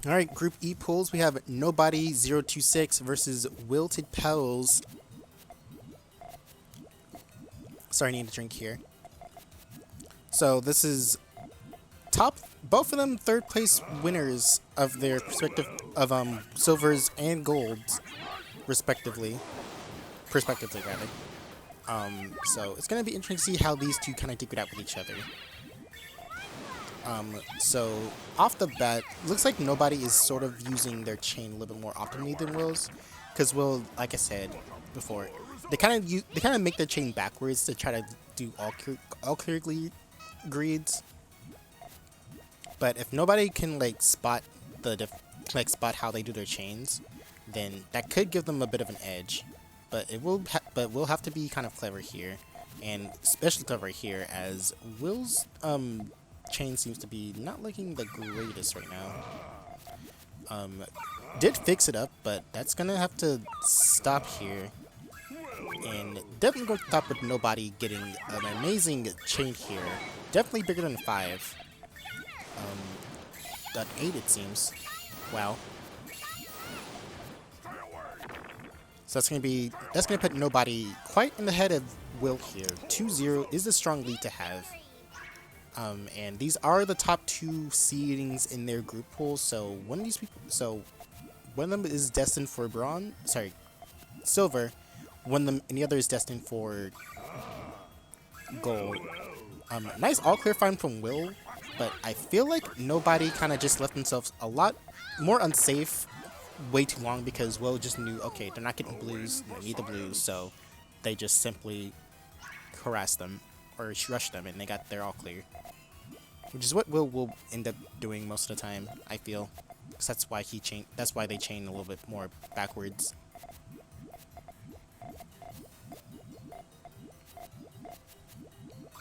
Alright, Group E pools. We have nobody026 versus Wilted Petals. Sorry, I need a drink here. So this is both of them third place winners of their respective of silvers and golds, respectively rather. So it's gonna be interesting to see how these two kind of duke it out with each other. So off the bat, looks like nobody is sort of using their chain a little bit more optimally than Will's, because Will, like I said before, they kind of make their chain backwards to try to do all clear greeds. But if nobody can like spot spot how they do their chains, then that could give them a bit of an edge. But we'll have to be kind of clever here, and especially clever here as Will's chain seems to be not looking the greatest right now. Did fix it up, but that's gonna have to stop here. And definitely going to stop with nobody getting an amazing chain here. Definitely bigger than 5. That 8 it seems. Wow. So that's gonna put nobody quite in the head of Will here. 2-0 is a strong lead to have. And these are the top 2 seedings in their group pool. So one of them is destined for silver. One of them and the other is destined for gold. Nice all clear find from Will, but I feel like nobody kind of just left themselves a lot more unsafe way too long because Will just knew, okay, they're not getting blues, they need the blues, so they just simply harassed them or rushed them, and they got their all clear, which is what will end up doing most of the time, I feel, because that's why they chain a little bit more backwards.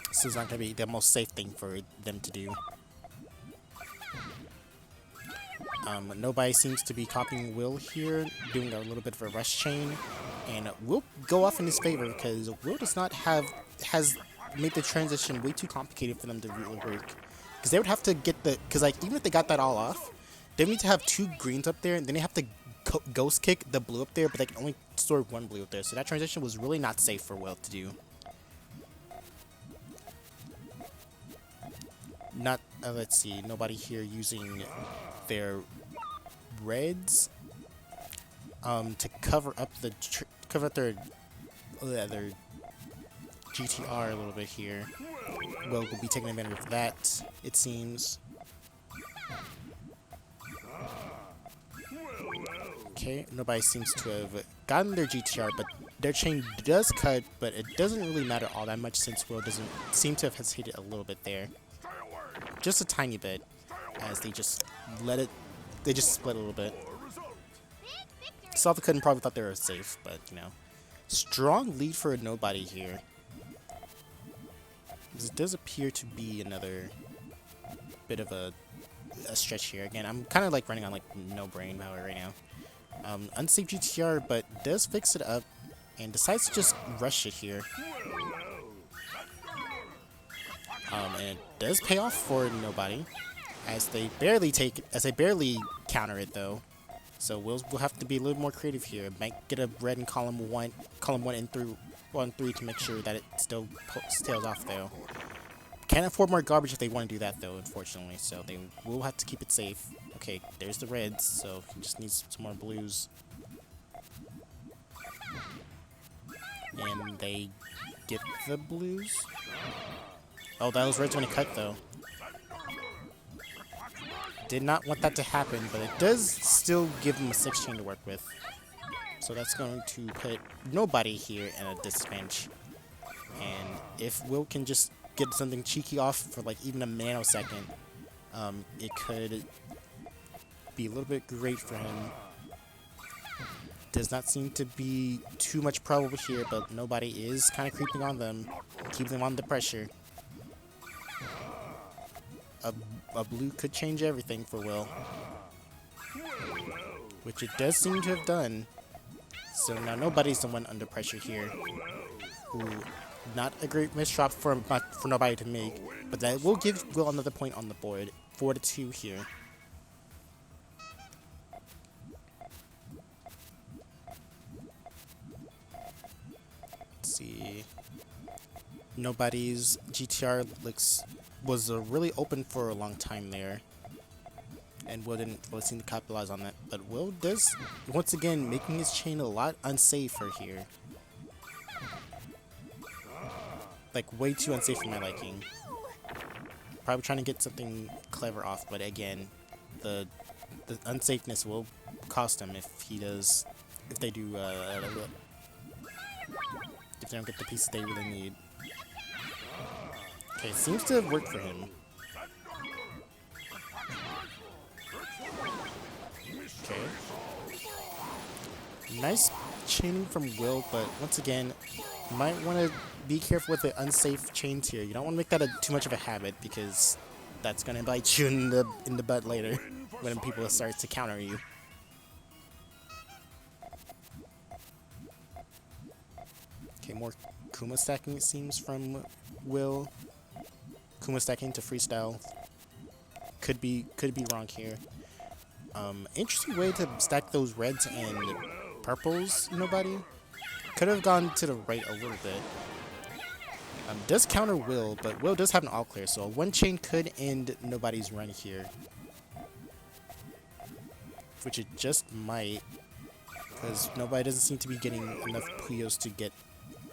This is not going to be the most safe thing for them to do. Nobody seems to be copying Will here, doing a little bit of a rush chain, and Will go off in his favor because Will has made the transition way too complicated for them to really work. Because they would have to get because like even if they got that all off, they need to have 2 greens up there, and then they have to ghost kick the blue up there, but they can only store 1 blue up there. So that transition was really not safe for Will to do. Let's see, nobody here using their reds to cover up their GTR a little bit here. Will be taking advantage of that, it seems. Okay, nobody seems to have gotten their GTR, but their chain does cut, but it doesn't really matter all that much since Will doesn't seem to have hesitated a little bit there. Just a tiny bit, as they just split a little bit. Saw the cut and probably thought they were safe, but you know. Strong lead for a nobody here. This does appear to be another bit of a stretch here. Again, I'm kind of like running on like no brain power right now. Unsafe GTR, but does fix it up and decides to just rush it here. And it does pay off for nobody, as they barely counter it though. So we'll have to be a little more creative here. Might get a red in column 1 and 3 to make sure that it still tails off though. Can't afford more garbage if they want to do that though, unfortunately. So they will have to keep it safe. Okay, there's the reds, so he just needs some more blues. And they get the blues. Oh, that was reds when it cut though. Did not want that to happen, but it does still give him a 6 chain to work with. So that's going to put nobody here in a disadvantage. And if Will can just get something cheeky off for like even a nanosecond, it could be a little bit great for him. Does not seem to be too much problem here, but nobody is kind of creeping on them, keeping them under pressure. A blue could change everything for Will, which it does seem to have done. So now nobody's the one under pressure here. Ooh, not a great misdrop for nobody to make, but that will give Will another point on the board. 4-2 here. see. Nobody's GTR was really open for a long time there, and Will didn't really seem to capitalize on that. But Will does, once again, making his chain a lot unsafer here. Like, way too unsafe for my liking. Probably trying to get something clever off, but again, the unsafeness will cost him if they don't get the pieces they really need. Okay, seems to have worked for him. Okay. Nice chaining from Will, but once again, you might want to be careful with the unsafe chains here. You don't want to make that too much of a habit, because that's going to bite you in the butt later when people start to counter you. Okay, more Kuma stacking it seems from Will. Kuma stacking to freestyle. Could be wrong here. Interesting way to stack those reds and purples, nobody. Could have gone to the right a little bit. Does counter Will, but Will does have an all clear, so one chain could end nobody's run here. Which it just might, because nobody doesn't seem to be getting enough Puyos to get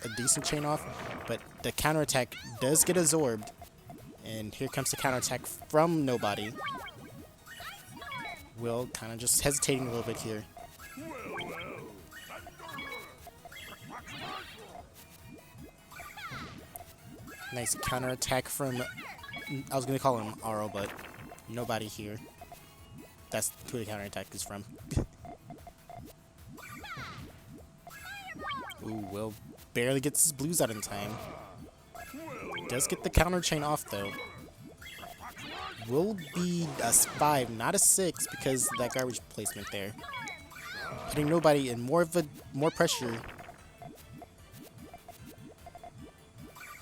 a decent chain off, but the counterattack does get absorbed, and here comes the counterattack from nobody. Will kind of just hesitating a little bit here. Nice counterattack from, I was going to call him Arle, but nobody here. That's who the counterattack is from. Ooh, Will barely gets his blues out in time. Does get the counter chain off, though. Will be a 5, not a 6, because of that garbage placement there. Putting nobody in more pressure.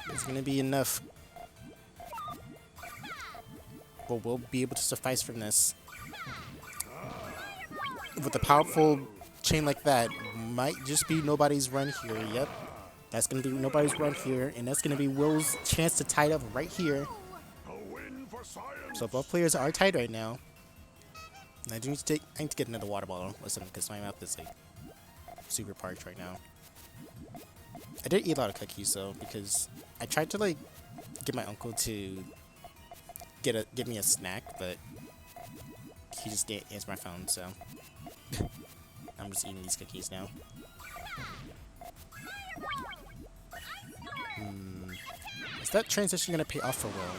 It's going to be enough. But we'll be able to suffice from this. With a powerful chain like that, might just be nobody's run here. Yep. That's going to be nobody's run here. And that's going to be Will's chance to tie it up right here. So both players are tied right now. And I need to get another water bottle or something, because my mouth is like super parched right now. I did eat a lot of cookies though, because I tried to like get my uncle to give me a snack, but he just didn't answer my phone, so I'm just eating these cookies now. Is that transition gonna pay off for Will?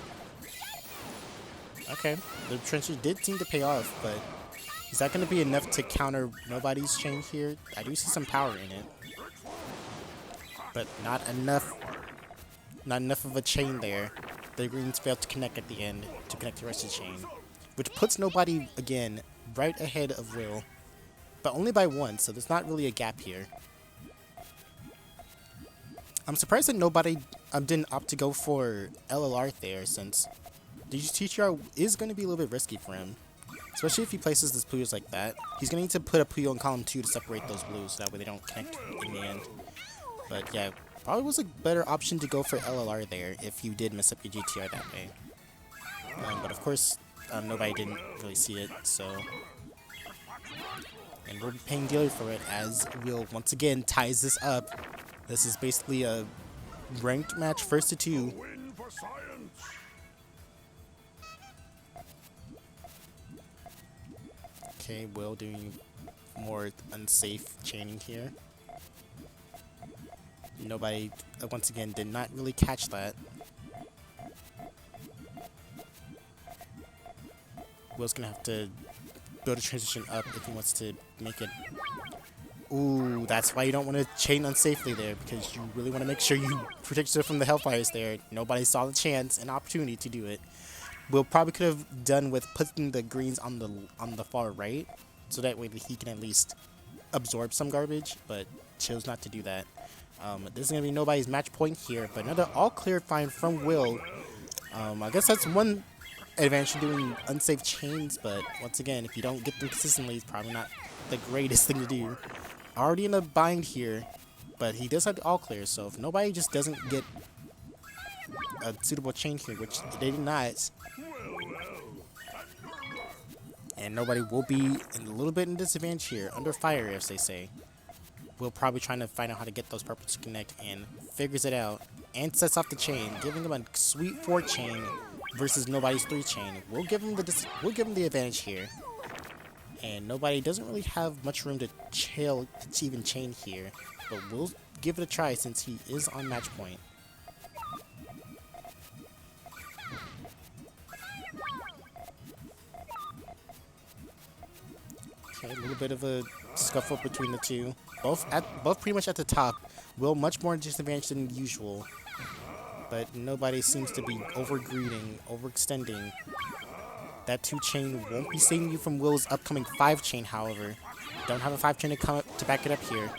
Okay, the transition did seem to pay off, but is that gonna be enough to counter nobody's chain here? I do see some power in it, but not enough. Not enough of a chain there. The greens failed to connect at the end to connect the rest of the chain, which puts nobody again right ahead of Will, but only by 1, so there's not really a gap here. I'm surprised that nobody didn't opt to go for LLR there, since the GTR is going to be a little bit risky for him, especially if he places his Puyos like that. He's going to need to put a Puyo in column 2 to separate those blues, so that way they don't connect in the end. But yeah, probably was a better option to go for LLR there if you did mess up your GTR that way. But of course, nobody didn't really see it, so... And we'll be paying dearly for it as Will once again ties this up. This is basically a ranked match, 1st to 2. Okay, Will doing more unsafe chaining here. Nobody, once again, did not really catch that. Will's gonna have to build a transition up if he wants to make it. Ooh, that's why you don't want to chain unsafely there, because you really want to make sure you protect yourself from the Hellfires there. Nobody saw the chance and opportunity to do it. Will probably could have done with putting the greens on the far right, so that way he can at least absorb some garbage, but chose not to do that. This is going to be nobody's match point here, but another all clear find from Will. I guess that's one advantage in doing unsafe chains, but once again, if you don't get them consistently, it's probably not the greatest thing to do. Already in a bind here. But he does have the all clear, so if nobody just doesn't get a suitable chain here, which they did not, and nobody will be a little bit in disadvantage here, under fire, as they say. Will probably trying to find out how to get those purples to connect, and figures it out, and sets off the chain, giving them a sweet 4 chain versus nobody's 3 chain. We'll give him the advantage here, and nobody doesn't really have much room to even chain here, but we'll give it a try since he is on match point. Okay, a little bit of a scuffle between the two. Both pretty much at the top. Will much more disadvantaged than usual, but nobody seems to be overgreeding, overextending. That 2 chain won't be saving you from Will's upcoming 5 chain, however. Don't have a 5 chain to come up to back it up here.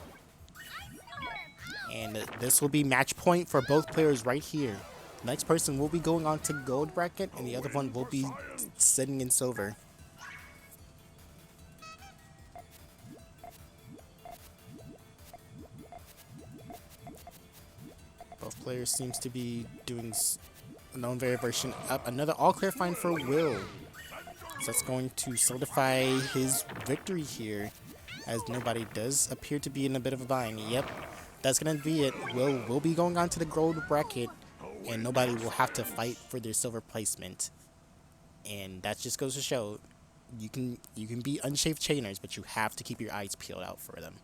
And this will be match point for both players right here. The next person will be going on to gold bracket, and the other one will be sitting in silver. Both players seems to be doing known variation up. Another all clear find for Will. So that's going to solidify his victory here, as nobody does appear to be in a bit of a bind. Yep, that's going to be it. Will be going on to the gold bracket, and nobody will have to fight for their silver placement. And that just goes to show you can be unshaved chainers, but you have to keep your eyes peeled out for them.